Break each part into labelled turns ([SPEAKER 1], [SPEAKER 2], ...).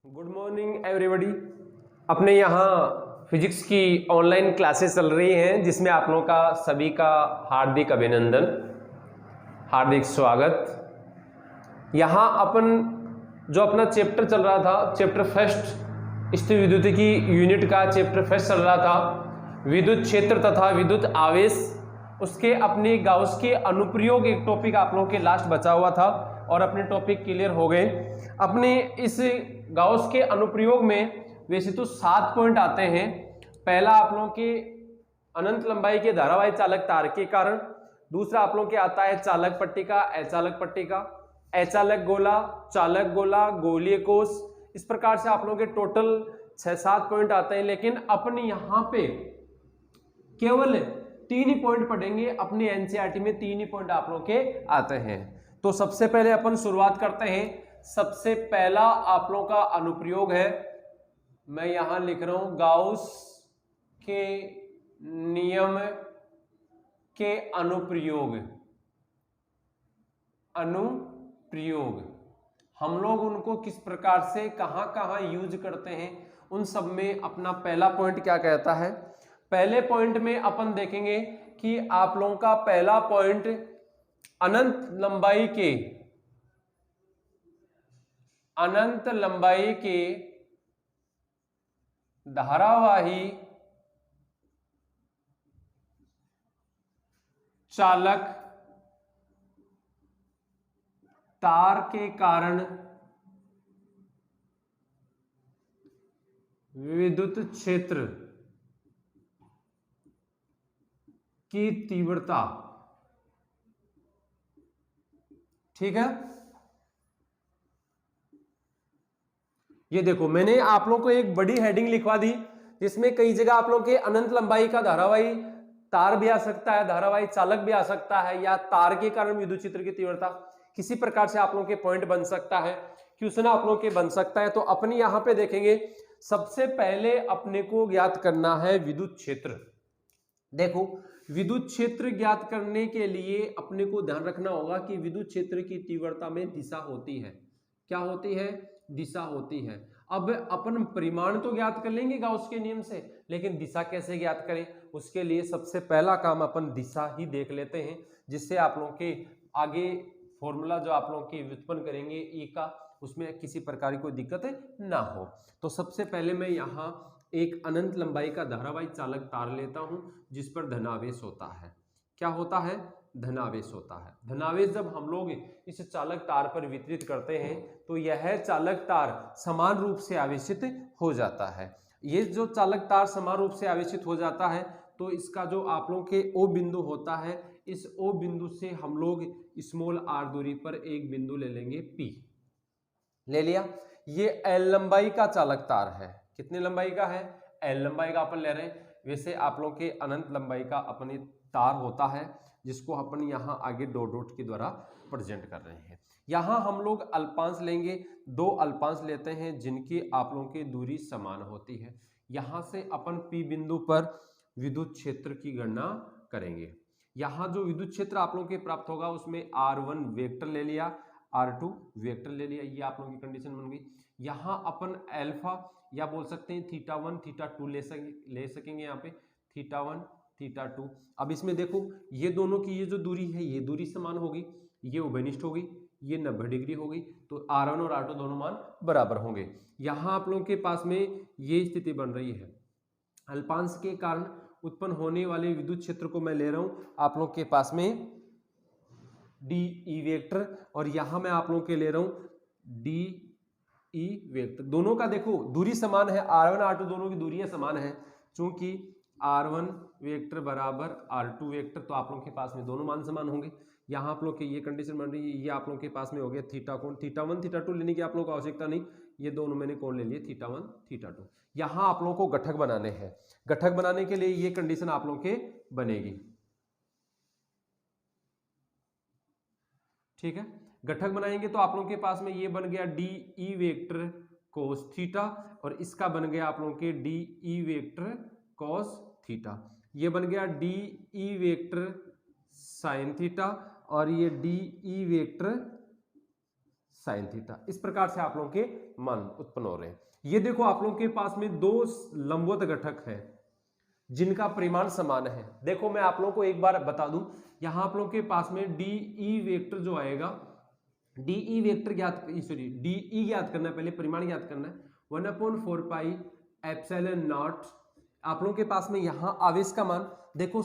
[SPEAKER 1] Good morning everybody. अपने यहाँ physics की ऑनलाइन क्लासेस चल रही हैं जिसमें आप लोगों का सभी का हार्दिक अभिनंदन, हार्दिक स्वागत। यहाँ अपन जो अपना चैप्टर चल रहा था, चैप्टर फर्स्ट स्थिर विद्युतिकी यूनिट का चैप्टर फर्स्ट चल रहा था, विद्युत क्षेत्र तथा विद्युत आवेश। उसके अपने गाउस के अनुप्रयोग एक टॉपिक आप लोगों के लास्ट बचा हुआ था और अपने टॉपिक क्लियर हो गए। अपने इस गाउस के अनुप्रयोग में वैसे तो 7 पॉइंट आते हैं। पहला आप लोगों के अनंत लंबाई के धारावाही चालक तार के कारण, दूसरा आप लोगों के आता है चालक पट्टिका, अचालक पट्टिका, अचालक गोला, चालक गोला, गोलीय कोष। इस प्रकार से आप लोगों के टोटल 6-7 पॉइंट आते हैं, लेकिन अपन यहां पे केवल 3 ही पॉइंट पढ़ेंगे। अपनी एनसीईआरटी में 3 ही पॉइंट आप लोगों के आते हैं। तो सबसे पहले अपन शुरुआत करते हैं। सबसे पहला आप लोगों का अनुप्रयोग है, मैं यहां लिख रहा हूं गाउस के नियम के अनुप्रयोग। हम लोग उनको किस प्रकार से कहां कहां यूज करते हैं, उन सब में अपना पहला पॉइंट क्या कहता है। पहले पॉइंट में अपन देखेंगे कि आप लोगों का पहला पॉइंट अनंत लंबाई के धारावाही चालक तार के कारण विद्युत क्षेत्र की तीव्रता। ठीक है, ये देखो मैंने आप लोगों को एक बड़ी हेडिंग लिखवा दी जिसमें कई जगह आप लोगों के अनंत लंबाई का धारावाही तार भी आ सकता है, धारावाही चालक भी आ सकता है, या तार के कारण विद्युत क्षेत्र की तीव्रता, किसी प्रकार से आप लोगों के पॉइंट बन सकता है, क्वेश्चन आप लोगों के बन सकता है। तो अपने यहां पे देखेंगे, सबसे पहले अपने को ज्ञात करना है विद्युत क्षेत्र। देखो, विद्युत क्षेत्र ज्ञात करने के लिए अपने को ध्यान रखना होगा कि विद्युत क्षेत्र की तीव्रता में दिशा होती है। क्या होती है? दिशा होती है। अब अपन परिमाण तो ज्ञात कर लेंगे गाउस के नियम से, लेकिन दिशा कैसे ज्ञात करें, उसके लिए सबसे पहला काम अपन दिशा ही देख लेते हैं, जिससे आप लोगों के आगे फॉर्मूला जो आप लोगों की व्युत्पन्न करेंगे ई का, उसमें किसी प्रकार की कोई दिक्कत ना हो। तो सबसे पहले मैं यहाँ एक अनंत लंबाई का धारावाही चालक तार लेता हूं जिस पर धनावेश होता है। क्या होता है? धनावेश होता है। धनावेश जब हम लोग इस चालक तार पर वितरित करते हैं तो यह चालक तार समान रूप से आवेशित हो जाता है। ये जो चालक तार समान रूप से आवेशित हो जाता है तो इसका जो आप लोगों के ओ बिंदु होता है, इस ओ बिंदु से हम लोग स्मॉल आर दूरी पर एक बिंदु ले लेंगे पी। ले लिया। ये एल लंबाई का चालक तार है। कितने लंबाई का है? एल लंबाई का अपन ले रहे हैं। वैसे आप लोगों के अनंत लंबाई का अपने तार होता है जिसको अपन यहाँ आगे डॉट डॉट के द्वारा प्रेजेंट कर रहे हैं। यहाँ हम लोग अल्पांश लेंगे, 2 अल्पांश लेते हैं जिनकी आप लोगों की दूरी समान होती है। यहाँ से अपन पी बिंदु पर विद्युत क्षेत्र की गणना करेंगे। यहाँ जो विद्युत क्षेत्र आप लोगों के प्राप्त होगा उसमें R1 वेक्टर ले लिया, R2 वेक्टर ले लिया, ये आप लोगों की कंडीशन बन गई। यहाँ अपन अल्फा या बोल सकते हैं θ1 θ2 ले सकेंगे यहाँ पे, θ1 θ2। अब इसमें देखो ये दोनों की ये जो दूरी है ये दूरी समान होगी, ये उभयनिष्ठ होगी, ये 90 डिग्री होगी, तो R1 और R2 दोनों मान बराबर होंगे। यहाँ आप लोगों के पास में ये स्थिति बन रही है। अल्पांश के कारण उत्पन्न होने वाले विद्युत क्षेत्र को मैं ले रहा हूं आप लोगों के पास में डी ई वेक्टर, और यहां मैं आप लोगों के ले रहा हूं डी ई वेक्टर। दोनों का देखो दूरी समान है, R1 R2 दोनों की दूरियां समान है। चूंकि R1 वेक्टर बराबर R2 वेक्टर, तो आप लोगों के पास में दोनों मान समान होंगे। यहाँ आप लोग की ये कंडीशन बन रही है, ये आप लोगों के पास में हो गया थीटा कोण, θ1 θ2 लेने की आप लोगों को आवश्यकता नहीं, ये दोनों मैंने कोण ले लिए θ1 θ2। यहाँ आप लोगों को घटक बनाने हैं। घटक बनाने के लिए ये कंडीशन आप लोगों के बनेगी। ठीक है, घटक बनाएंगे तो आप लोगों के पास में ये बन गया D E vector cos theta, और इसका बन गया आप लोगों के D E vector cos theta. ये बन गया D E vector sine theta, और ये D E vector sine theta. इस प्रकार से आप लोगों के मान उत्पन्न हो रहे हैं। ये देखो आप लोगों के पास में दो लंबवत घटक है जिनका परिमाण समान है। देखो मैं आप लोगों को एक बार बता दूं, यहां आप लोगों के पास में डी ई वेक्टर जो आएगा, डी ई वेक्टर ज्ञात, सॉरी डी ई ज्ञात करना है, पहले परिमाण ज्ञात करना है। 1/4 पाई एप्सिलॉन नॉट आप लोगों के पास में यहां आवेश का मान देखो,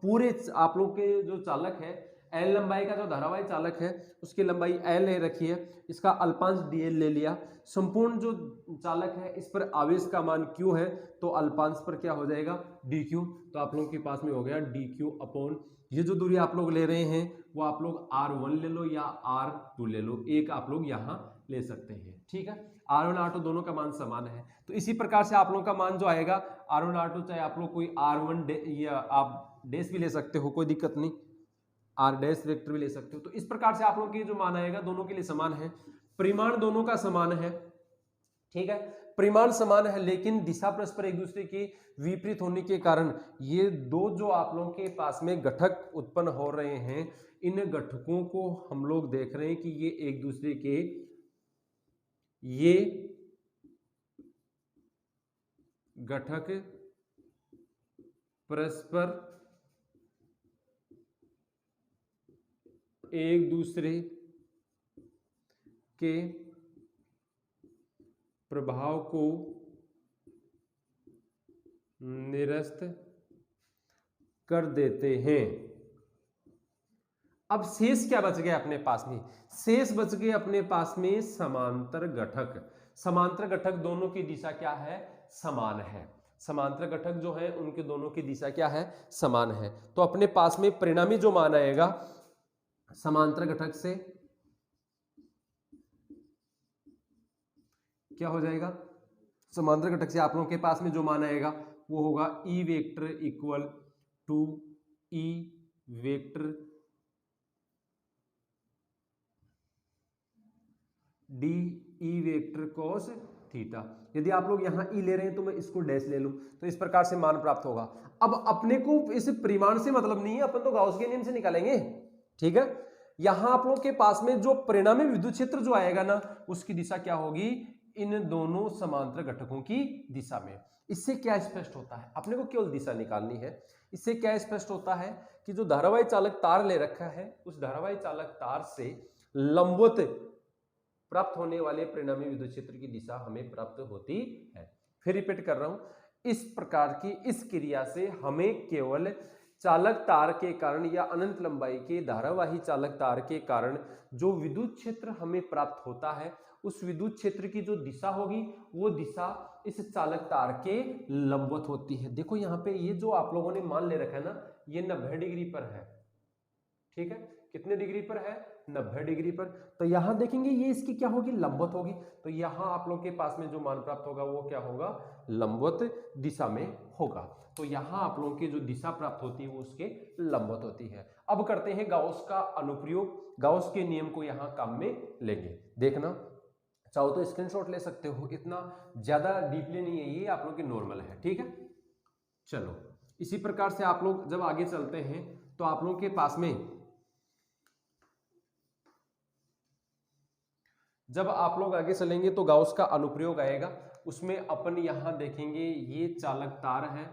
[SPEAKER 1] पूरे आप लोगों के जो चालक है एल लंबाई का जो धारावाही चालक है उसकी लंबाई एल है रखी है, इसका अल्पांश डीएल ले लिया। संपूर्ण जो चालक है इस पर आवेश का मान क्यू है, तो अल्पांश पर क्या हो जाएगा डी क्यू। तो आप लोगों के पास में हो गया डी क्यू अपॉन, ये जो दूरी आप लोग ले रहे हैं वो आप लोग R1 ले लो या R2 ले लो, एक आप लोग यहां ले सकते हैं। ठीक है, R1 R2 दोनों का मान समान है। तो इसी प्रकार से आप लोगों का मान जो आएगा R1 R2, चाहे आप लोग कोई R1 या आप डैश भी ले सकते हो, कोई दिक्कत नहीं, R डैश वेक्टर भी ले सकते हो। तो इस प्रकार से आप लोगों के जो मान आएगा दोनों के लिए समान है, परिमाण दोनों का समान है। ठीक है, परिमाण समान है लेकिन दिशा परस्पर एक दूसरे के विपरीत होने के कारण ये दो जो आप लोगों के पास में घटक उत्पन्न हो रहे हैं, इन घटकों को हम लोग देख रहे हैं कि ये एक दूसरे के, ये घटक परस्पर एक दूसरे के प्रभाव को निरस्त कर देते हैं। अब शेष क्या बच गया अपने पास में, शेष बच गए अपने पास में समांतर घटक। समांतर घटक दोनों की दिशा क्या है, समान है। समांतर घटक जो है उनके दोनों की दिशा क्या है, समान है। तो अपने पास में परिणामी जो मान आएगा समांतर घटक से क्या हो जाएगा, समांतर घटक से आप लोगों के पास में जो मान आएगा वो होगा E vector equal to E vector D E vector cos theta. यदि आप लोग यहां ई ले रहे हैं तो मैं इसको डैश ले लूं, तो इस प्रकार से मान प्राप्त होगा। अब अपने को इस परिमाण से मतलब नहीं है, अपन तो गाउस के नियम से निकालेंगे। ठीक है, यहां आप लोग के पास में जो परिणामी विद्युत क्षेत्र जो आएगा ना, उसकी दिशा क्या होगी, इन दोनों समांतर घटकों की दिशा में। इससे क्या स्पष्ट होता है, अपने को केवल दिशा निकालनी है। इससे क्या स्पष्ट होता है कि जो धारावाही चालक तार ले रखा है उस धारावाही चालक तार से लंबवत प्राप्त होने वाले परिणामी विद्युत क्षेत्र की दिशा हमें प्राप्त होती है। फिर रिपीट कर रहा हूं, इस प्रकार की इस क्रिया से हमें केवल चालक तार के कारण या अनंत लंबाई के धारावाही चालक तार के कारण जो विद्युत क्षेत्र हमें प्राप्त होता है, उस विद्युत क्षेत्र की जो दिशा होगी वो दिशा इस चालक तार के लंबवत होती है। देखो यहाँ पे ये जो आप लोगों ने मान ले रखा है ना, ये 90 डिग्री पर है। ठीक है, कितने डिग्री पर है, 90 डिग्री पर। तो यहां देखेंगे ये इसकी क्या होगी, लंबवत होगी। तो यहां आप लोग के पास में जो मान प्राप्त होगा वो क्या होगा, लंबवत दिशा में होगा। तो यहां आप लोगों की जो दिशा प्राप्त होती है वो उसके लंबवत होती है। अब करते हैं गाउस का अनुप्रयोग, गाउस के नियम को यहां काम में लेंगे। देखना चाहो तो स्क्रीनशॉट ले सकते हो, इतना ज्यादा डीपली नहीं है ये, आप लोग की नॉर्मल है। ठीक है, चलो इसी प्रकार से आप लोग जब आगे चलते हैं तो आप लोगों के पास में जब आप लोग आगे चलेंगे तो गाउस का अनुप्रयोग आएगा। उसमें अपन यहां देखेंगे ये चालक तार है।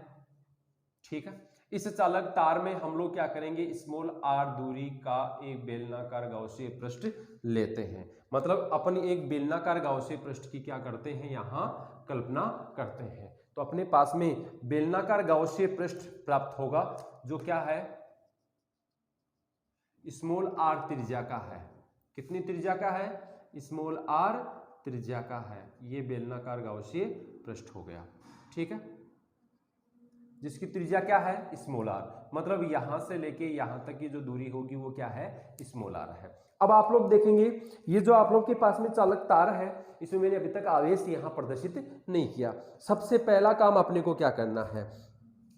[SPEAKER 1] ठीक है, इस चालक तार में हम लोग क्या करेंगे, स्मॉल r दूरी का एक बेलनाकार गाउसीय पृष्ठ लेते हैं। मतलब अपन एक बेलनाकार गाउसीय पृष्ठ की क्या करते हैं, यहां कल्पना करते हैं। तो अपने पास में बेलनाकार गाउसीय पृष्ठ प्राप्त होगा जो क्या है, स्मॉल r त्रिज्या का है। कितनी त्रिज्या का है, स्मॉल r त्रिज्या का है। ये बेलनाकार गाउसीय पृष्ठ हो गया। ठीक है, जिसकी त्रिज्या क्या है, स्मॉल r, मतलब यहां से लेके यहां तक की जो दूरी होगी वो क्या है, स्मॉल r है। अब आप लोग देखेंगे ये जो आप लोग के पास में चालक तार है, इसमें मैंने अभी तक आवेश यहां प्रदर्शित नहीं किया। सबसे पहला काम अपने को क्या करना है,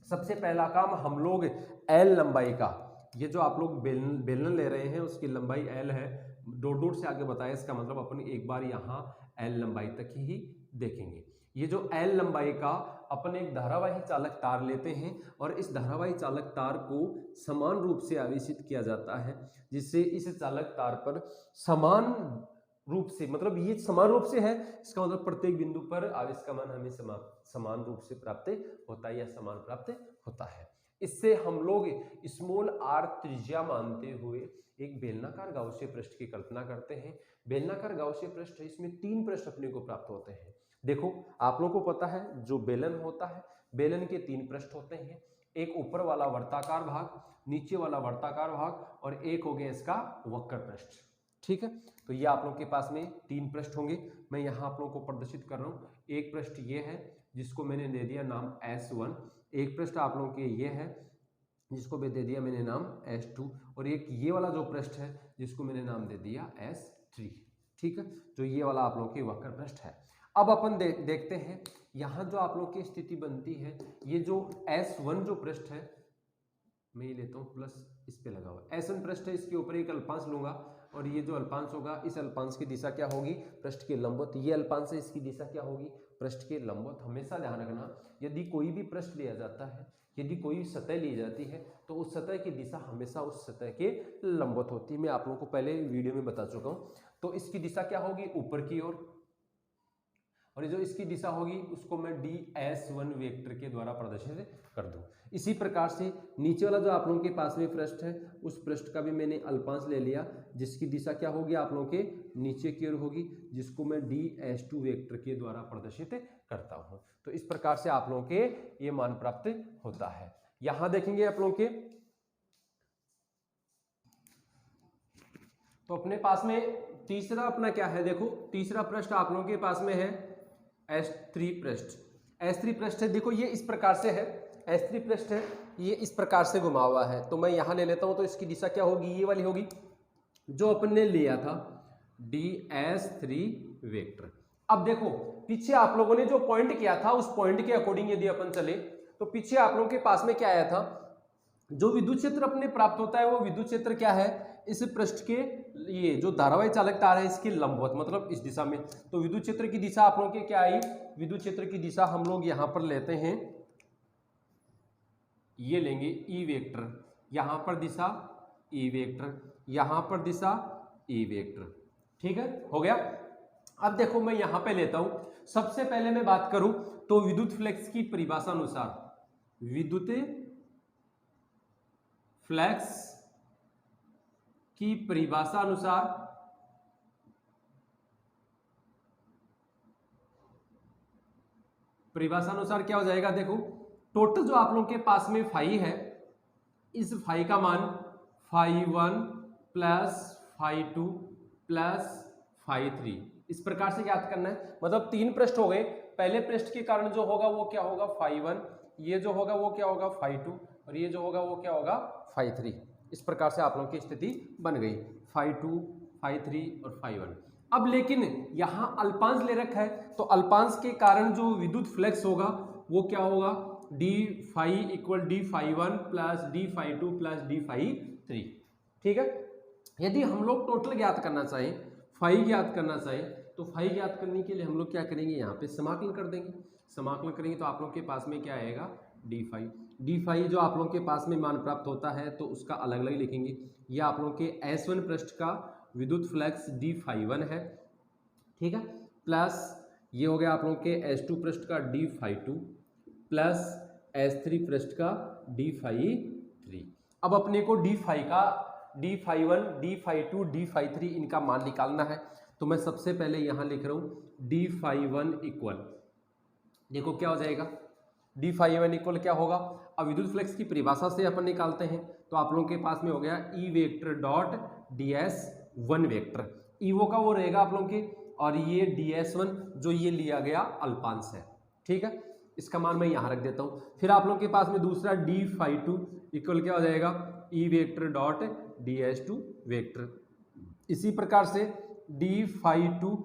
[SPEAKER 1] सबसे पहला काम हम लोग L लंबाई का, ये जो आप लोग बेलन ले रहे हैं उसकी लंबाई L है, डॉट डॉट से आगे बताया, इसका मतलब अपन एक बार यहाँ L लंबाई तक ही देखेंगे। ये जो L लंबाई का अपन एक धारावाही चालक तार लेते हैं और इस धारावाही चालक तार को समान रूप से आवेशित किया जाता है, जिससे इस चालक तार पर समान रूप से, मतलब ये समान रूप से है, इसका मतलब प्रत्येक बिंदु पर आवेश का मान हमें समान रूप से प्राप्त होता है या समान प्राप्त होता है। इससे हम लोग स्मॉल r त्रिज्या मानते हुए एक बेलनाकार गाउसीय पृष्ठ की कल्पना करते हैं। बेलनाकार गाउसीय पृष्ठ है, इसमें 3 पृष्ठ अपने को प्राप्त होते हैं। देखो आप लोगों को पता है जो बेलन होता है, बेलन के 3 पृष्ठ होते हैं, एक ऊपर वाला वर्ताकार भाग, नीचे वाला वर्ताकार भाग और एक हो गया इसका वक्र पृष्ठ। ठीक है, तो ये आप लोगों के पास में 3 पृष्ठ होंगे। मैं यहाँ आप लोगों को प्रदर्शित कर रहा हूँ। एक पृष्ठ ये है जिसको मैंने दे दिया नाम S1, एक पृष्ठ आप लोगों के ये है जिसको भी दे दिया मैंने नाम S2, और एक ये वाला जो पृष्ठ है जिसको मैंने नाम दे दिया S3। ठीक है, जो ये वाला आप लोगों की वक्र पृष्ठ है। अब अपन देखते हैं यहाँ जो आप लोगों की स्थिति बनती है, ये जो S1 जो पृष्ठ है, मैं ये लेता हूँ प्लस इस पे लगा हुआ S1 पृष्ठ है, इसके ऊपर एक अल्पांश लूंगा और ये जो अल्पांश होगा इस अल्पांश की दिशा क्या होगी, पृष्ठ के लंबवत। ये अल्पांश है, इसकी दिशा क्या होगी, पृष्ठ के लंबवत। हमेशा ध्यान रखना, यदि कोई भी पृष्ठ लिया जाता है, यदि कोई सतह ली जाती है तो उस सतह की दिशा हमेशा उस सतह के लंबवत होती है। मैं आप लोगों को पहले वीडियो में बता चुका हूँ। तो इसकी दिशा क्या होगी, ऊपर की ओर, और जो इसकी दिशा होगी उसको मैं DS1 वेक्टर के द्वारा प्रदर्शित कर दूं। इसी प्रकार से नीचे वाला जो आप लोगों के पास में पृष्ठ है, उस पृष्ठ का भी मैंने अल्पांश ले लिया, जिसकी दिशा क्या होगी आप लोगों के नीचे की ओर होगी, जिसको मैं DS2 वेक्टर के द्वारा प्रदर्शित करता हूं। तो इस प्रकार से आप लोगों के ये मान प्राप्त होता है। यहां देखेंगे आप लोगों के, तो अपने पास में तीसरा अपना क्या है, देखो तीसरा पृष्ठ आप लोगों के पास में है S3 पृष्ठ। S3 पृष्ठ है, देखो ये इस प्रकार से है, S3 पृष्ठ है, ये इस प्रकार से घुमा हुआ है। तो मैं यहां ले लेता हूं, तो इसकी दिशा क्या होगी, ये वाली होगी जो अपन ने लिया था DS3 वेक्टर। अब देखो पीछे आप लोगों ने जो पॉइंट किया था, उस पॉइंट के अकॉर्डिंग यदि अपन चले तो पीछे आप लोगों के पास में क्या आया था, जो विद्युत क्षेत्र अपने प्राप्त होता है वो विद्युत क्षेत्र क्या है, इस पृष्ठ के ये जो धारावाही चालक तार है इसके लंबवत, मतलब इस दिशा में। तो विद्युत क्षेत्र की दिशा आप लोगों के क्या आई, विद्युत क्षेत्र की दिशा हम लोग यहां पर लेते हैं, ये लेंगे E वेक्टर, यहां पर दिशा E वेक्टर, यहां पर दिशा E वेक्टर। ठीक है, हो गया। अब देखो मैं यहां पे लेता हूं, सबसे पहले मैं बात करूं तो विद्युत फ्लक्स की परिभाषा अनुसार, विद्युत फ्लक्स की परिभाषा अनुसार क्या हो जाएगा, देखो टोटल जो आप लोगों के पास में फाई है, इस फाई का मान φ1 प्लस φ2 प्लस φ3 इस प्रकार से याद करना है। मतलब 3 पृष्ठ हो गए, पहले पृष्ठ के कारण जो होगा वो क्या होगा φ1, ये जो होगा वो क्या होगा φ2, और ये जो होगा वो क्या होगा φ3। इस प्रकार से आप लोगों की स्थिति बन गई, φ2 φ3 और φ1। अब लेकिन यहां अल्पांश ले रखा है, तो अल्पांश के कारण जो विद्युत फ्लक्स होगा वो क्या होगा, d phi equal d φ1 plus d φ2 plus d φ3। ठीक है, यदि हम लोग टोटल ज्ञात करना चाहें, फाई ज्ञात करना चाहें, तो फाई ज्ञात करने के लिए हम लोग क्या करेंगे, यहाँ पे समाकलन कर देंगे। समाकलन करेंगे तो आप लोग के पास में क्या आएगा, d फाई जो आप लोग के पास में मान प्राप्त होता है तो उसका अलग अलग लिखेंगे। ये आप लोग के S1 पृष्ठ का विद्युत फ्लक्स d φ1 है, ठीक है, प्लस ये हो गया आप लोग के S2 पृष्ठ का d φ2 प्लस S3 पृष्ठ का d φ3। अब अपने को d फाई का d φ1 d φ2 d φ3 इनका मान निकालना है। तो मैं सबसे पहले यहां लिख रहा हूं d φ1 इक्वल, देखो क्या हो जाएगा, d φ1 इक्वल क्या होगा, अब विद्युत फ्लक्स की परिभाषा से अपन निकालते हैं, तो आप लोगों के पास में हो गया E vector dot DS1 vector, ई वो का वो रहेगा आप लोगों के, और ये DS1 जो ये लिया गया अल्पांश है। ठीक है, इसका मान मैं यहां रख देता हूं। फिर आप लोगों के पास में दूसरा d φ2 इक्वल क्या हो जाएगा, E vector dot DS2 vector. इसी प्रकार से d φ2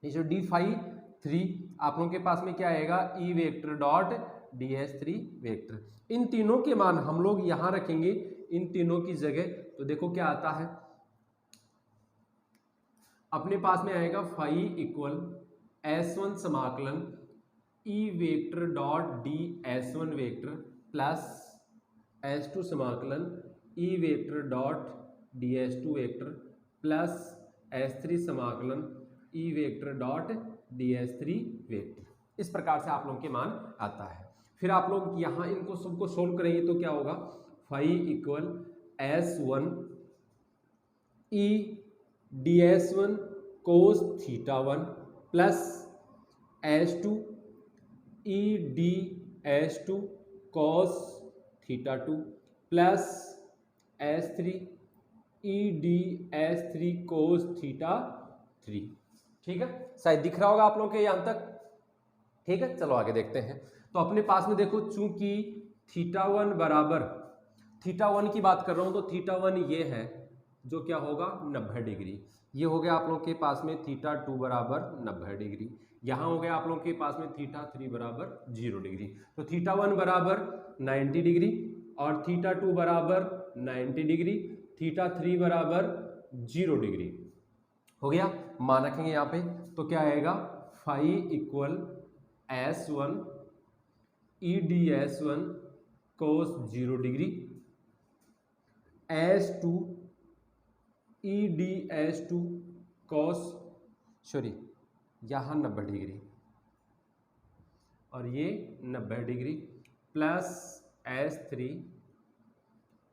[SPEAKER 1] जो d φ3 आप लोगों के पास में क्या आएगा, E vector dot DS3 vector. इन तीनों के मान हम लोग यहां रखेंगे, इन तीनों की जगह। तो देखो क्या आता है, अपने पास में आएगा फाई इक्वल S1 समाकलन E vector dot DS1 vector plus S2 समाकलन E vector dot DS2 vector plus S3 समाकलन E vector dot DS3 vector, इस प्रकार से आप लोगों के मान आता है। फिर आप लोग यहाँ इनको सबको सोल्व करेंगे तो क्या होगा, five equal S1 E DS1 cos theta 1 plus S2 E DS2 cos theta 2 plus S3 E DS3 cos theta 3। ठीक है, शायद दिख रहा होगा आप लोगों के यहाँ तक। ठीक है, चलो आगे देखते हैं। तो अपने पास में देखो, चूंकि थीटा 1 बराबर, थीटा 1 की बात कर रहा हूं तो थीटा 1 ये है जो क्या होगा 90 डिग्री। ये हो गया आप लोगों के पास में थीटा 2 बराबर 90 डिग्री। यहाँ हो गया आप लोगों के पास में थीटा 3 बराबर 0 डिग्री। तो थीटा 1 बराबर 90 डिग्री और थीटा 2 बराबर 90 डिग्री, थीटा 3 बराबर 0 डिग्री हो गया। मान रखेंगे यहाँ पे तो क्या आएगा, five equal S1 E DS1 कोस 0 डिग्री, S2 E DS2 कोस, सॉरी यहाँ 90 डिग्री और ये 90 degree plus S3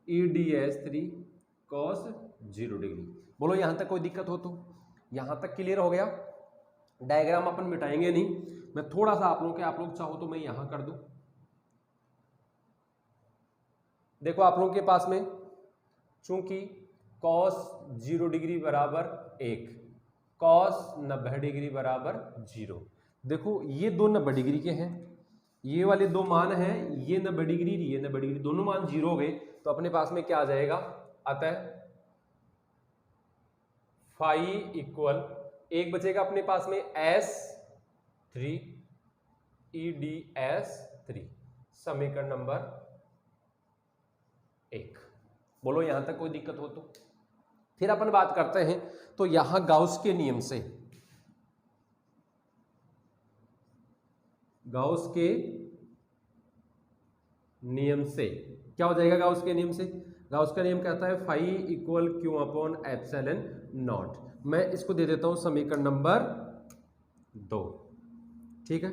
[SPEAKER 1] E DS3 कोस 0 डिग्री। बोलो यहाँ तक कोई दिक्कत हो तो? यहाँ तक क्लियर हो गया। डायग्राम अपन मिटाएंगे नहीं, मैं थोड़ा सा आप लोग चाहो तो मैं यहाँ कर दूं। देखो आप लोगों के पास में चूंकि cos 0 डिग्री बराबर 1, cos 90 डिग्री बराबर 0। देखो ये दो 90 डिग्री के हैं, ये वाले दो मान हैं, ये 90 डिग्री, ये 90 डिग्री, दोनों मान 0 हो गए तो अपने पास में क्या आ जाएगा, अतः फाइव इक्वल एक बचेगा अपने पास में S3 E DS3, समीकरण नंबर 1। बोलो यहां तक कोई दिक्कत हो तो? फिर अपन बात करते हैं तो यहां गाउस के नियम से, गाउस के नियम से क्या हो जाएगा, गाउस के नियम से, गाउस का नियम कहता है five equal Q upon epsilon not. मैं इसको दे देता हूं समीकरण नंबर 2। ठीक है,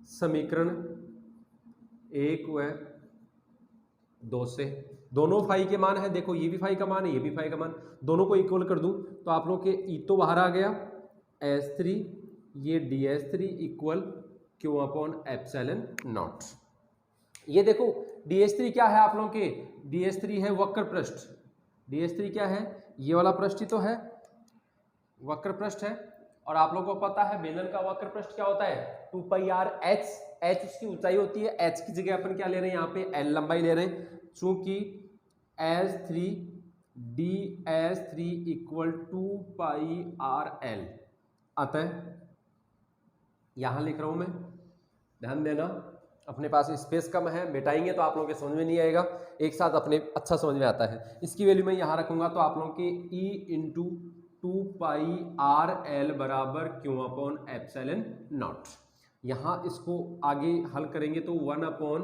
[SPEAKER 1] समीकरण 1 व 2 से दोनों फाइव के मान है, देखो ये भी फाइव का मान है, ये भी फाइव का मान, दोनों को इक्वल कर दूं तो आप लोग के ई तो बाहर आ गया, S3 ये DS3 equal Q upon epsilon not. ये देखो DS3 क्या है आप लोगों के, DS3 है वक्र पृष्ठ। DS3 क्या है, ये वाला पृष्ठ ही तो है, वक्र पृष्ठ है। और आप लोगों को पता है बेलन का वक्र पृष्ठ क्या होता है, 2πr h, h उसकी ऊंचाई होती है, h की जगह अपन क्या ले रहे हैं यहाँ पे l लंबाई ले रहे हैं। चूंकि S3 DS3 इक्वल 2πrl, अतः यहां लिख रहा हूं मैं, ध्यान देना अपने पास स्पेस कम है, मिटाएंगे तो आप लोगों के समझ में नहीं आएगा, एक साथ अपने अच्छा समझ में आता है। इसकी वैल्यू मैं यहां रखूंगा तो आप लोगों के E इंटू 2πrl बराबर क्यू अपॉन एप्सिलॉन नॉट। यहाँ इसको आगे हल करेंगे तो 1 अपॉन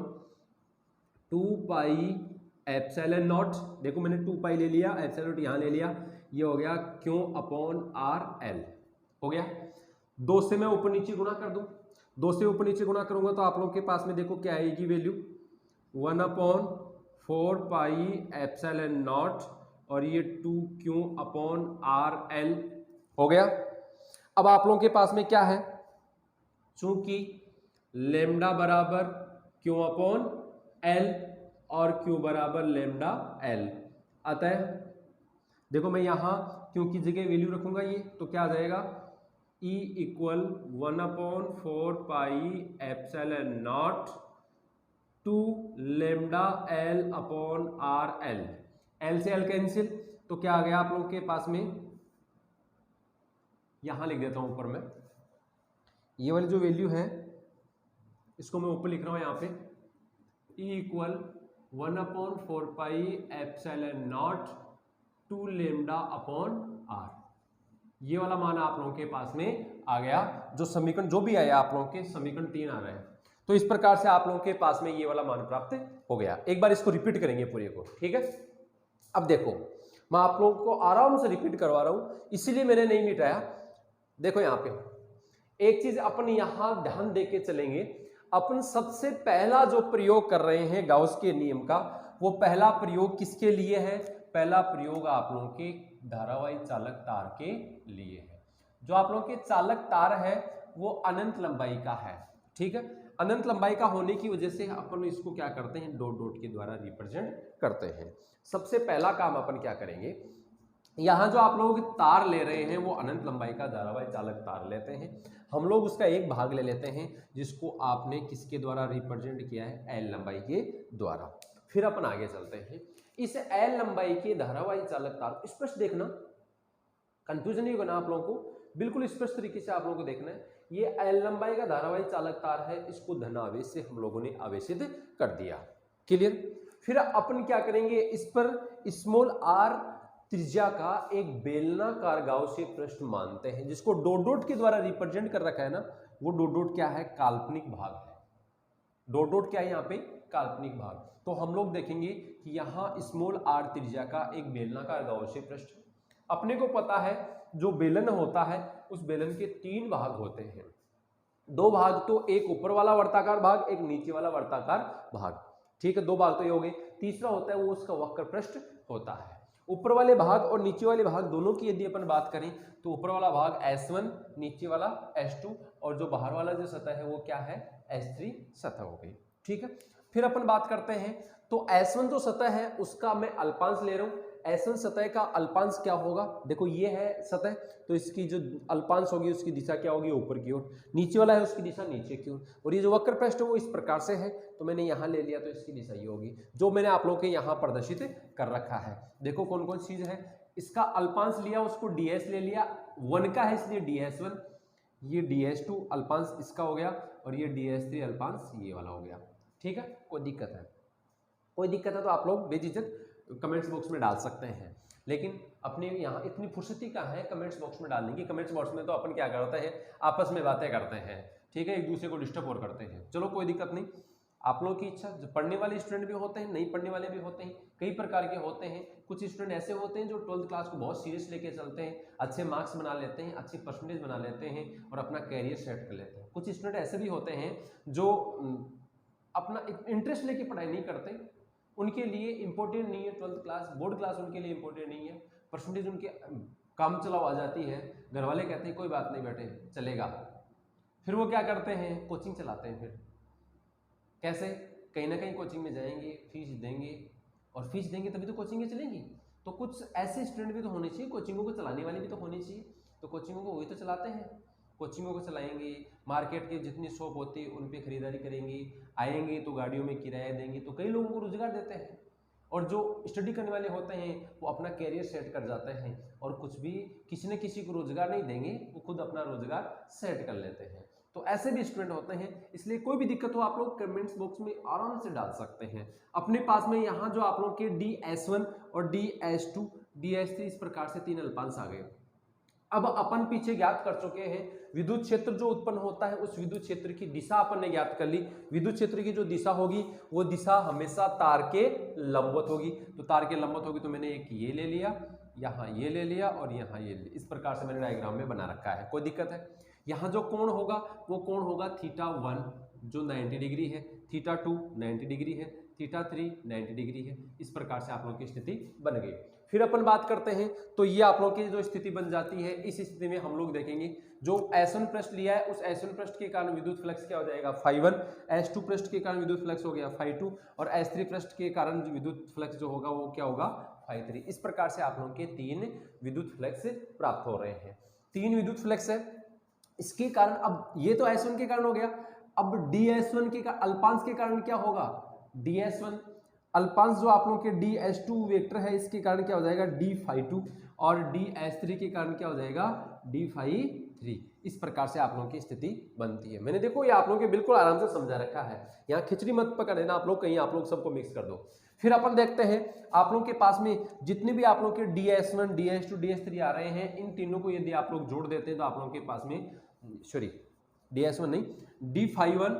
[SPEAKER 1] 2π एप्सिलॉन नॉट, देखो मैंने 2π ले लिया, एप्सिलॉन नॉट यहाँ ले लिया, ये हो गया क्यू अपॉन rl हो गया। 2 से मैं ऊपर नीचे गुणा कर दूं, 2 से ऊपर नीचे गुणा करूंगा तो आप लोगों के पास में देखो क्या आएगी वैल्यू, 1 अपॉन 4π एप्सिलॉन नॉट और ये 2q अपॉन rl हो गया। अब आप लोगों के पास में क्या है, चूंकि लेमडा बराबर q अपॉन l और q बराबर लेमडा l, अतः देखो मैं यहां q की जगह वैल्यू रखूंगा ये, तो क्या आ जाएगा E equal 1 upon 4π epsilon naught two lambda l upon rl, l से l कैंसिल, तो क्या आ गया आप लोगों के पास में, यहां लिख देता हूं ऊपर में, ये वाली जो वैल्यू है इसको मैं ऊपर लिख रहा हूं यहाँ पे, E equal 1 upon 4π epsilon naught two lambda upon r। ये वाला मान आप लोगों के पास में आ गया, जो समीकरण जो भी आया आप लोगों के समीकरण 3 आ रहे हैं। तो इस प्रकार से आप लोगों के पास में ये वाला मान प्राप्त हो गया। एक बार इसको रिपीट करेंगे पूरे को, ठीक है। अब देखो मैं आप लोगों को आराम से रिपीट करवा रहा हूं, इसीलिए मैंने नहीं मिटाया। देखो यहां पे एक चीज अपन यहां ध्यान देके चलेंगे, अपन सबसे पहला जो प्रयोग कर रहे हैं गाउस के नियम का, वो पहला प्रयोग किसके लिए है? पहला प्रयोग आप लोगों के धारावाही चालक तार के लिए है। जो आप लोगों के चालक तार है वो अनंत लंबाई का है, ठीक है। अनंत लंबाई का होने की वजह से अपन इसको क्या करते हैं, डॉट डॉट के द्वारा रिप्रेजेंट करते हैं। सबसे पहला काम अपन क्या करेंगे, यहां जो आप लोग तार ले रहे हैं वो अनंत लंबाई का धारावाही चालक तार लेते हैं। हम लोग उसका एक भाग ले लेते हैं जिसको आपने किसके द्वारा रिप्रेजेंट किया है, एल लंबाई के द्वारा। फिर अपन आगे चलते हैं। इस एल लंबाई के धारावाही चालक तार, स्पष्ट देखना, कंफ्यूजन नहीं होगा आप लोगों को, बिल्कुल स्पष्ट तरीके से आप लोगों को देखना है। ये एल लंबाई का धारावाही चालक तार है, इसको धनावेश से हम लोगों ने आवेशित कर दिया। क्लियर? फिर अपन क्या करेंगे, इस पर स्मॉल आर त्रिज्या का एक बेलनाकार गाउसीय पृष्ठ मानते हैं, जिसको डॉट डॉट के द्वारा रिप्रेजेंट कर रखा है ना, वो डॉट डॉट क्या है, काल्पनिक भाग है। डॉट डॉट क्या है यहाँ पे, काल्पनिक भाग। तो हम लोग देखेंगे कि यहाँ स्मॉल आर त्रिज्या का एक बेलनाकार गाउसीय पृष्ठ, अपने को पता है जो बेलन होता है उस बेलन के 3 भाग होते हैं। 2 भाग तो, एक ऊपर वाला वर्ताकार भाग, एक नीचे वाला वर्ताकार भाग, ठीक है, 2 भाग तो ये हो गए। तीसरा होता है वो उसका वक्र पृष्ठ होता है। ऊपर वाले भाग और नीचे वाले भाग दोनों की यदि अपन बात करें तो ऊपर वाला भाग S1, नीचे वाला S2, और जो बाहर वाला जो सतह है वो क्या है, S3 सतह हो गई, ठीक है। फिर अपन बात करते हैं, तो S1 जो सतह है उसका मैं अल्पांश ले रहा हूं। S1 सतह का अल्पांश क्या होगा, देखो ये है सतह, तो इसकी जो अल्पांश होगी उसकी दिशा क्या होगी, ऊपर की ओर। नीचे वाला है उसकी दिशा नीचे की ओर, और ये जो वक्र पृष्ठ है वो इस प्रकार से है, तो मैंने यहाँ ले लिया तो इसकी दिशा ये होगी, जो मैंने आप लोगों के यहाँ प्रदर्शित कर रखा है। देखो कौन कौन चीज है, इसका अल्पांश लिया उसको ds ले लिया, 1 का है इसलिए ds1, ये ds2 अल्पांश इसका हो गया, और ये ds3 अल्पांश ये वाला हो गया, ठीक है। कोई दिक्कत है, कोई दिक्कत है तो आप लोग बेझिझक कमेंट्स बॉक्स में डाल सकते हैं, लेकिन अपने यहाँ इतनी फुर्सती का है कमेंट्स बॉक्स में डालने की। कमेंट्स बॉक्स में तो अपन क्या करते हैं, आपस में बातें करते हैं, ठीक है, एक दूसरे को डिस्टर्ब और करते हैं। चलो कोई दिक्कत नहीं, आप लोगों की इच्छा, जो पढ़ने वाले स्टूडेंट भी होते हैं, नहीं पढ़ने वाले भी होते हैं, कई प्रकार के होते हैं। कुछ स्टूडेंट ऐसे होते हैं जो 12th क्लास को बहुत सीरियस लेके चलते हैं, अच्छे मार्क्स बना लेते हैं, अच्छी परसेंटेज बना लेते हैं और अपना कैरियर सेट कर लेते हैं। कुछ स्टूडेंट ऐसे भी होते हैं जो अपना इंटरेस्ट लेके पढ़ाई नहीं करते, उनके लिए इंपॉर्टेंट नहीं है 12th क्लास, बोर्ड क्लास उनके लिए इंपॉर्टेंट नहीं है, परसेंटेज उनके काम चलाओ आ जाती है, घर वाले कहते हैं कोई बात नहीं बेटे चलेगा, फिर वो क्या करते हैं, कोचिंग चलाते हैं। फिर कैसे, कहीं ना कहीं कोचिंग में जाएंगे, फीस देंगे, और फीस देंगे तभी तो कोचिंगें चलेंगी। तो कुछ ऐसे स्टूडेंट भी तो होने चाहिए, कोचिंगों को चलाने वाले भी तो होने चाहिए, तो कोचिंगों को वही तो चलाते हैं, कोचिंगों को चलाएंगे, मार्केट के जितनी शॉप होती है उन पे खरीदारी करेंगे, आएंगे तो गाड़ियों में किराया देंगे, तो कई लोगों को रोजगार देते हैं। और जो स्टडी करने वाले होते हैं वो अपना कैरियर सेट कर जाते हैं, और कुछ भी किसी न किसी को रोजगार नहीं देंगे, वो खुद अपना रोजगार सेट कर लेते हैं। तो ऐसे भी स्टूडेंट होते हैं, इसलिए कोई भी दिक्कत हो आप लोग कमेंट्स बॉक्स में आराम से डाल सकते हैं। अपने पास में यहाँ जो आप लोग के ds1 और ds2 ds3 इस प्रकार से 3 अल्पांश आ गए। अब अपन पीछे ज्ञात कर चुके हैं विद्युत क्षेत्र जो उत्पन्न होता है, उस विद्युत क्षेत्र की दिशा अपन ने ज्ञात कर ली। विद्युत क्षेत्र की जो दिशा होगी वो दिशा हमेशा तार के लंबवत होगी, तो तार के लंबवत होगी, तो मैंने एक ये ले लिया, यहाँ ये ले लिया और यहाँ ये ले, इस प्रकार से मैंने डायग्राम में बना रखा है। कोई दिक्कत है? यहाँ जो कोण होगा वो कोण होगा θ1 जो 90 डिग्री है, θ2 90 डिग्री है, θ3 90 डिग्री है। इस प्रकार से आप लोगों की स्थिति बन गई। फिर अपन बात करते हैं, तो ये आप लोगों की जो स्थिति बन जाती है, इस स्थिति में हम लोग देखेंगे जो S1 पृष्ठ लिया है उस S1 पृष्ठ के कारण विद्युत फ्लक्स क्या हो जाएगा, φ1, S2 पृष्ठ के कारण विद्युत फ्लक्स हो गया φ2, और S3 पृष्ठ के कारण विद्युत फ्लक्स जो होगा वो क्या होगा, φ3। इस प्रकार से आप लोगों के 3 विद्युत फ्लक्स प्राप्त हो रहे हैं। 3 विद्युत फ्लक्स है, इसके कारण अब ये तो S1 के कारण हो गया, अब ds1 के अल्पांश के कारण क्या होगा, ds1 अल्पांश जो आप लोगों के ds2 वेक्टर है इसके कारण क्या हो जाएगा dφ2, और ds3 के कारण क्या हो जाएगा dφ3। इस प्रकार से आप लोगों की स्थिति बनती है। मैंने देखो ये आप लोगों के बिल्कुल आराम से समझा रखा है, यहाँ खिचड़ी मत पकड़ लेना आप लोग, कहीं आप लोग सबको मिक्स कर दो। फिर अपन देखते हैं आप लोगों के पास में जितने भी आप लोगों के ds1 ds2 ds3 आ रहे हैं, इन तीनों को यदि आप लोग जोड़ देते हैं तो आप लोगों के पास में ds1 नहीं dφ1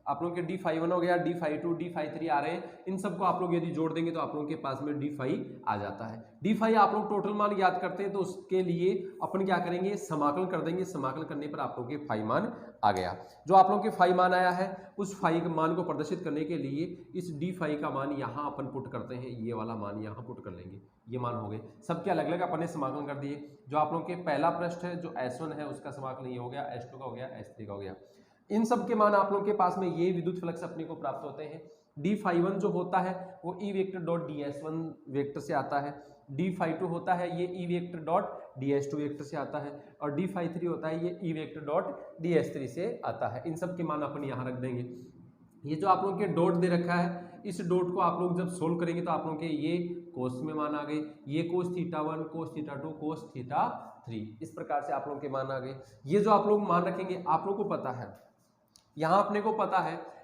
[SPEAKER 1] आप लोगों के D51 हो गया, D52, D53 आ रहे हैं, इन सबको आप लोग यदि जोड़ देंगे तो आप लोगों के पास में D5 आ जाता है। D5 आप लोग टोटल मान याद करते हैं तो उसके लिए अपन क्या करेंगे, समाकलन कर देंगे, समाकलन करने पर आप लोगों के फाई मान आ गया। जो आप लोगों के फाई मान आया है उस फाई मान को प्रदर्शित करने के लिए इस D5 का मान यहाँ अपन पुट करते हैं, ये वाला मान यहाँ पुट कर लेंगे, ये मान हो गए सबके अलग अलग अपन ने समाकलन कर दिए। जो आप लोगों के पहला पृष्ठ है जो S1 है उसका समाकलन ये हो गया, S2 का हो गया, S3 का हो गया। इन सब के मान आप लोगों के पास में ये विद्युत फ्लक्स अपने को प्राप्त होते हैं। D51 जो होता है वो E vector dot DS1 vector से आता है, D52 होता है ये E vector dot DS2 vector से आता है, और D53 होता है ये E वेक्टर डॉट DS3 से आता है। इन सब के मान अपन यहाँ रख देंगे। ये जो आप लोगों के डॉट दे रखा है इस डॉट को आप लोग जब सोल्व करेंगे तो आप लोगों के ये कोस में मान आ गए, ये कोस θ1, कोस θ2, कोस θ3, इस प्रकार से आप लोगों के मान आ गए। ये जो आप लोग मान रखेंगे आप लोग को पता है, यहाँ अपने को पता है आप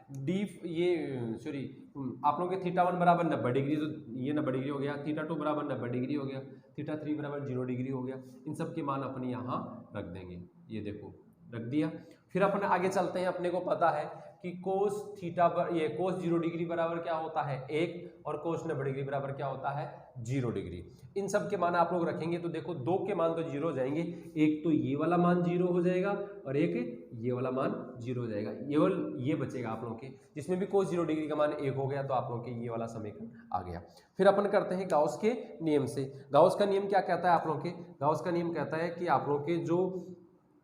[SPEAKER 1] लोगों के θ1 बराबर 90 डिग्री, तो ये 90 डिग्री हो गया, θ2 बराबर 90 डिग्री हो गया, θ3 बराबर 0 डिग्री हो गया। इन सब के मान अपने यहाँ रख देंगे, ये देखो रख दिया। फिर अपन आगे चलते हैं, अपने को पता है कि कोस कोस 0 डिग्री बराबर क्या होता है 1, और कोस 90 डिग्री बराबर क्या होता है 0 डिग्री। इन सब के मान आप लोग रखेंगे तो देखो दो के मान तो 0 हो जाएंगे, एक तो ये वाला मान 0 हो जाएगा और एक ये वाला मान 0 हो जाएगा, ये बचेगा आप लोगों के, जिसमें भी कोस 0 डिग्री का मान 1 हो गया तो आप लोगों के ये वाला समीकरण आ गया। फिर अपन करते हैं गाउस के नियम से। गाउस का नियम क्या कहता है आप लोगों के, गाउस का नियम कहता है कि आप लोगों के जो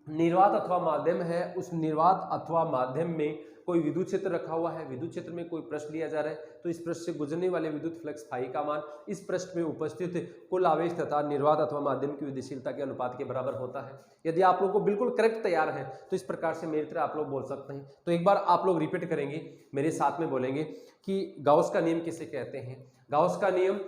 [SPEAKER 1] निर्वात अथवा माध्यम है उस निर्वात अथवा माध्यम में कोई विद्युत क्षेत्र रखा हुआ है, विद्युत क्षेत्र में कोई पृष्ठ लिया जा रहा है तो इस पृष्ठ से गुजरने वाले विद्युत फ्लक्स फाई का मान इस पृष्ठ में उपस्थित कुल आवेश तथा निर्वात अथवा माध्यम की विद्युतशीलता के अनुपात के बराबर होता है। यदि आप लोग को बिल्कुल करेक्ट तैयार है तो इस प्रकार से मेरी तरह आप लोग बोल सकते हैं। तो एक बार आप लोग रिपीट करेंगे, मेरे साथ में बोलेंगे कि गाउस का नियम किसे कहते हैं। गाउस का नियम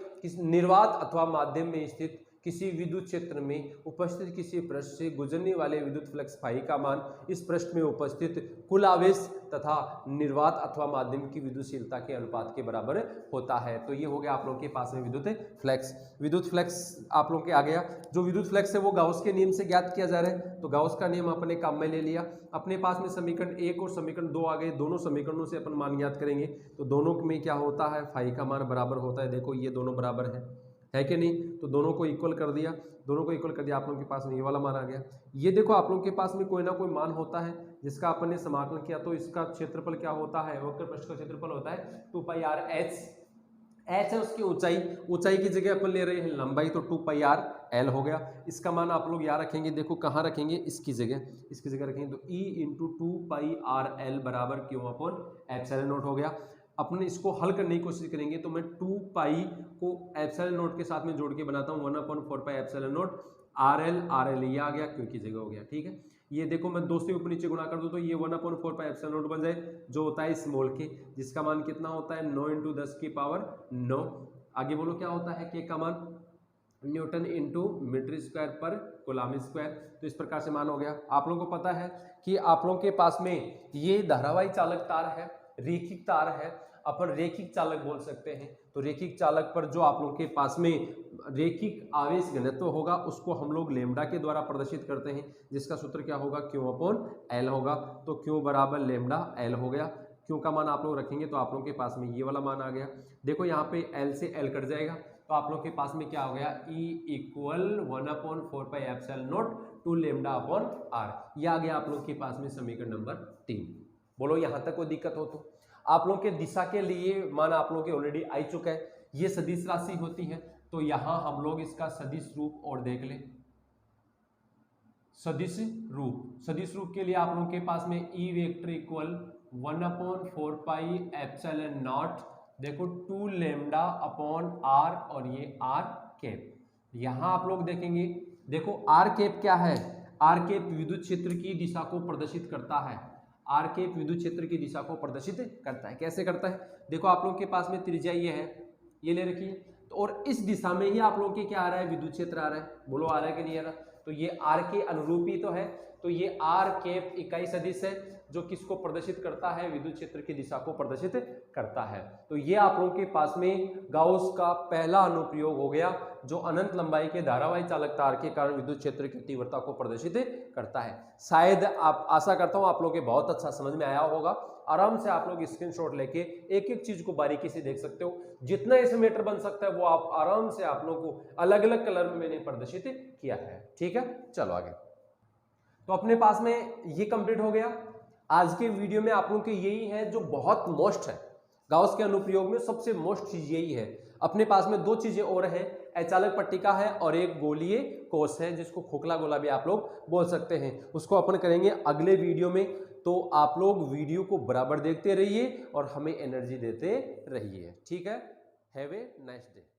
[SPEAKER 1] निर्वात अथवा माध्यम में स्थित किसी विद्युत क्षेत्र में उपस्थित किसी पृष्ठ से गुजरने वाले विद्युत फ्लक्स फाई का मान इस पृष्ठ में उपस्थित कुल आवेश तथा निर्वात अथवा माध्यम की विद्युतशीलता के अनुपात के बराबर होता है। तो ये हो गया आप लोगों के पास में विद्युत फ्लक्स। विद्युत फ्लक्स आप लोगों के आ गया। जो विद्युत फ्लक्स है वो गाउस के नियम से ज्ञात किया जा रहा है, तो गाउस का नियम अपने काम में ले लिया। अपने पास में समीकरण 1 और समीकरण 2 आ गए, दोनों समीकरणों से अपन मान ज्ञात करेंगे। तो दोनों में क्या होता है, फाई का मान बराबर होता है। देखो ये दोनों बराबर है कि नहीं, तो दोनों को इक्वल कर दिया, दोनों को इक्वल कर दिया, आप लोगों के पास में ये वाला मान आ गया। ये देखो आप लोगों के पास में कोई ना कोई मान होता है जिसका अपन ने समाकलन किया, तो इसका क्षेत्रफल क्या होता है, वक्र पृष्ठ का क्षेत्रफल होता है 2πr h है उसकी ऊंचाई, ऊंचाई की जगह अपन ले रहे हैं लंबाई, तो 2πr l हो गया। इसका मान आप लोग यहाँ रखेंगे, देखो कहाँ रखेंगे, इसकी जगह रखेंगे, तो E × 2πr l बराबर Q/ε0 हो गया। अपने इसको हल करने की कोशिश करेंगे तो मैं 2π को ε0 के साथ में जोड़ के बनाता हूँ 1/4πε0 RL ये आ गया, क्योंकि जगह हो गया, ठीक है। ये देखो मैं 2 से ऊपर नीचे गुणा कर दूं तो ये 1/4πε0 बन जाए, जो होता है स्मॉल के, जिसका मान कितना होता है 9 × 10⁻9। आगे बोलो क्या होता है, के का मान न्यूटन इंटू मीटर स्क्वायर पर कूलम स्क्वायर। तो इस प्रकार से मान हो गया। आप लोगों को पता है कि आप लोगों के पास में ये धारावाही चालक तार है, रेखिक तार है, अपन रेखिक चालक बोल सकते हैं। तो रेखिक चालक पर जो आप लोगों के पास में रेखिक आवेश घनत्व होगा उसको हम लोग लेमडा के द्वारा प्रदर्शित करते हैं, जिसका सूत्र क्या होगा, Q/L होगा। तो Q बराबर लेमडा L हो गया। Q का मान आप लोग रखेंगे तो आप लोगों के पास में ये वाला मान आ गया। देखो यहाँ पे L से L कट जाएगा तो आप लोग के पास में क्या हो गया, E = 1/4πε0 टू λ/r। ये आ गया आप लोग के पास में समीकरण नंबर 3। बोलो यहाँ तक कोई दिक्कत हो तो। आप लोगों के दिशा के लिए मान आप लोगों के ऑलरेडी आ चुका है, ये सदिश राशि होती है, तो यहां हम लोग इसका सदिश रूप और देख ले। सदिश रूप के लिए आप लोगों के पास में E वेक्टर इक्वल 1/4πε0 देखो 2 λ/r और ये r कैप। यहां आप लोग देखेंगे, देखो r कैप क्या है, r कैप विद्युत क्षेत्र की दिशा को प्रदर्शित करता है। आर के विद्युत क्षेत्र की दिशा को प्रदर्शित करता है। कैसे करता है, देखो आप लोगों के पास में त्रिज्या ये है, ये ले रखी है, तो और इस दिशा में ही आप लोगों के क्या आ रहा है, विद्युत क्षेत्र आ रहा है। बोलो आ रहा है कि नहीं आ रहा, तो ये आर के अनुरूप ही तो है। तो ये आर कैप इकाई सदिश है जो किसको प्रदर्शित करता है, विद्युत क्षेत्र की दिशा को प्रदर्शित करता है। तो ये आप लोगों के पास में गाउस का पहला अनुप्रयोग हो गया, जो अनंत लंबाई के धारावाही चालक तार के कारण विद्युत क्षेत्र की तीव्रता को प्रदर्शित करता है। शायद आप, आशा करता हूं आप लोगों के बहुत अच्छा समझ में आया होगा। आराम से आप लोग स्क्रीनशॉट लेके एक एक चीज को बारीकी से देख सकते हो। जितना इसमें मीटर बन सकता है वो आप आराम से आप लोग को अलग अलग कलर में मैंने प्रदर्शित किया है। ठीक है, चलो आगे। तो अपने पास में ये कंप्लीट हो गया। आज के वीडियो में आप लोगों के यही है जो बहुत मोस्ट है, गाउस के अनुप्रयोग में सबसे मोस्ट चीज यही है। अपने पास में दो चीजें और हैं, अचालक पट्टिका है और एक गोलीय कोष है जिसको खोखला गोला भी आप लोग बोल सकते हैं। उसको अपन करेंगे अगले वीडियो में। तो आप लोग वीडियो को बराबर देखते रहिए और हमें एनर्जी देते रहिए। ठीक है, हैव ए नाइस डे।